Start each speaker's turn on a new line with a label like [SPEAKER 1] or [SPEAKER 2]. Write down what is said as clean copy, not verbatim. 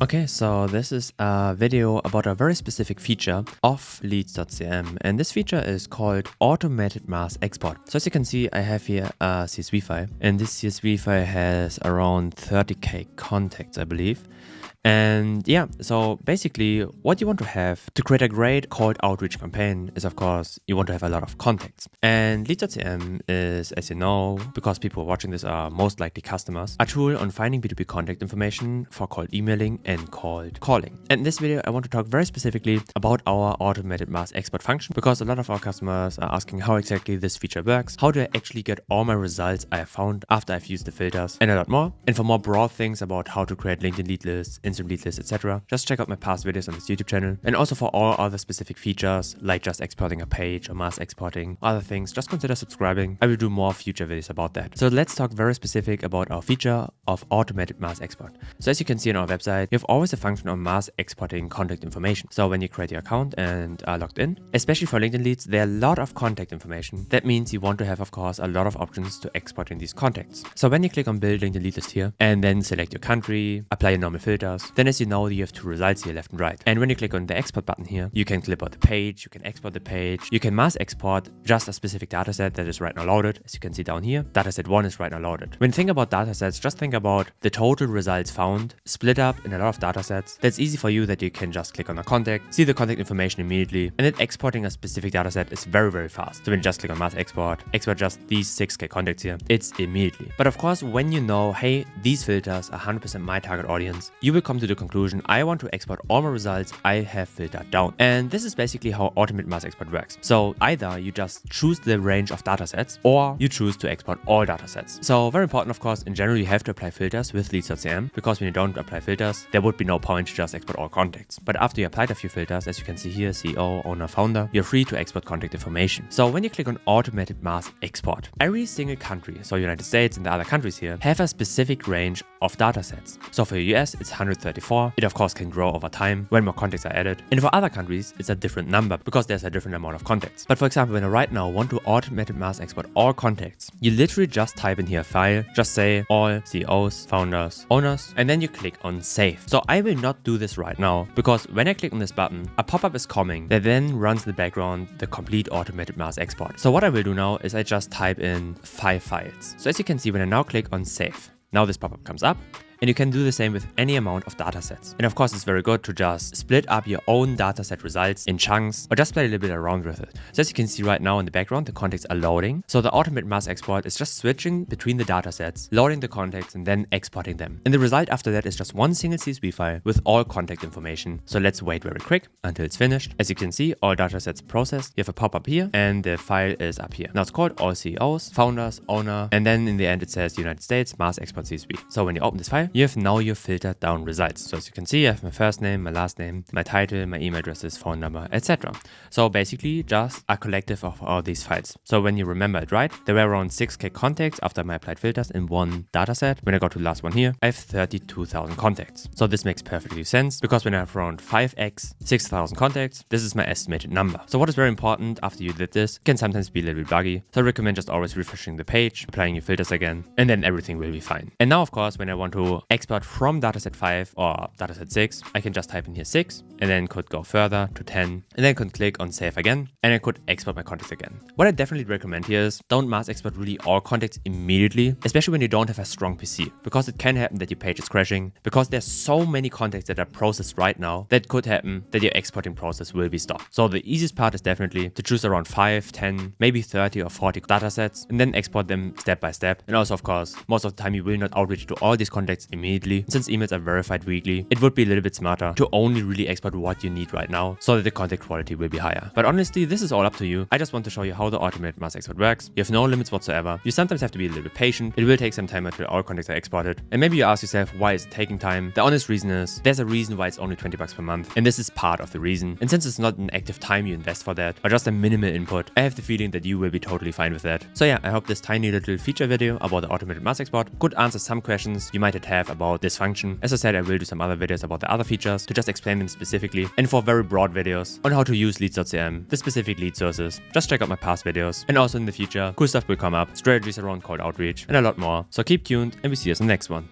[SPEAKER 1] Okay, so this is a video about a very specific feature of Leads.cm, and this feature is called automated mass export. So as you can see, I have here a CSV file, and this CSV file has around 30k contacts, I believe. And yeah, so basically what you want to have to create a great cold outreach campaign is, of course, you want to have a lot of contacts. And Leads.cm is, as you know, because people watching this are most likely customers, a tool on finding B2B contact information for cold emailing and cold calling. And in this video, I want to talk very specifically about our automated mass export function, because a lot of our customers are asking how exactly this feature works, how do I actually get all my results I have found after I've used the filters, and a lot more. And for more broad things about how to create LinkedIn lead lists, lead list, etc., just check out my past videos on this YouTube channel. And also for all other specific features, like just exporting a page or mass exporting, other things, just consider subscribing. I will do more future videos about that. So let's talk very specific about our feature of automated mass export. So as you can see on our website, you have always a function of mass exporting contact information. So when you create your account and are logged in, especially for LinkedIn leads, there are a lot of contact information. That means you want to have, of course, a lot of options to export in these contacts. So when you click on build LinkedIn lead list here, and then select your country, apply your normal filters, then as you know, you have two results here, left and right. And when you click on the export button here, you can clip out the page, you can export the page, you can mass export just a specific dataset that is right now loaded. As you can see down here, dataset 1 is right now loaded. When you think about datasets, just think about the total results found, split up in a lot of datasets. That's easy for you that you can just click on a contact, see the contact information immediately, and then exporting a specific dataset is very, very fast. So when you just click on mass export just these 6k contacts here, it's immediately. But of course, when you know, hey, these filters are 100% my target audience, you will come to the conclusion, I want to export all my results I have filtered down. And this is basically how automated mass export works. So either you just choose the range of datasets, or you choose to export all datasets. So very important, of course, in general, you have to apply filters with Leads.cm, because when you don't apply filters, there would be no point to just export all contacts. But after you applied a few filters, as you can see here, CEO, owner, founder, you're free to export contact information. So when you click on automated mass export, every single country, so United States and the other countries here, have a specific range of datasets. So for the US, it's 134. It of course can grow over time when more contacts are added. And for other countries, it's a different number because there's a different amount of contacts. But for example, when I right now want to automated mass export all contacts, you literally just type in here file, just say all CEOs, founders, owners, and then you click on save. So I will not do this right now, because when I click on this button, a pop-up is coming that then runs in the background the complete automated mass export. So what I will do now is I just type in 5 files. So as you can see, when I now click on save, now this pop-up comes up. And you can do the same with any amount of datasets. And of course, it's very good to just split up your own dataset results in chunks, or just play a little bit around with it. So as you can see right now in the background, the contacts are loading. So the automated mass export is just switching between the datasets, loading the contacts, and then exporting them. And the result after that is just one single CSV file with all contact information. So let's wait very quick until it's finished. As you can see, all datasets processed. You have a pop-up here, and the file is up here. Now it's called all CEOs, founders, owner, and then in the end it says United States, mass export CSV. So when you open this file, you have now your filtered down results. So as you can see, I have my first name, my last name, my title, my email addresses, phone number, etc. So basically just a collective of all these files. So when you remember it right, there were around 6k contacts after my applied filters in one dataset. When I go to the last one here, I have 32,000 contacts. So this makes perfectly sense, because when I have around 5x 6,000 contacts, this is my estimated number. So what is very important after you did this, can sometimes be a little bit buggy. So I recommend just always refreshing the page, applying your filters again, and then everything will be fine. And now, of course, when I want to export from dataset 5 or dataset 6, I can just type in here 6, and then could go further to 10, and then could click on save again, and I could export my contacts again. What I definitely recommend here is don't mass export really all contacts immediately, especially when you don't have a strong PC, because it can happen that your page is crashing, because there's so many contacts that are processed right now that could happen that your exporting process will be stopped. So the easiest part is definitely to choose around 5, 10, maybe 30 or 40 datasets, and then export them step by step. And also, of course, most of the time you will not outreach to all these contacts immediately. Since emails are verified weekly, it would be a little bit smarter to only really export what you need right now, so that the contact quality will be higher. But honestly, this is all up to you. I just want to show you how the automated mass export works. You have no limits whatsoever. You sometimes have to be a little bit patient. It will take some time until all contacts are exported. And maybe you ask yourself, why is it taking time? The honest reason is, there's a reason why it's only $20 per month. And this is part of the reason. And since it's not an active time you invest for that, or just a minimal input, I have the feeling that you will be totally fine with that. So yeah, I hope this tiny little feature video about the automated mass export could answer some questions you might have about this function. As I said, I will do some other videos about the other features to just explain them specifically, and for very broad videos on how to use Leads.cm, the specific lead sources, just check out my past videos. And also in the future, cool stuff will come up, strategies around cold outreach, and a lot more. So keep tuned, and we see us in the next one.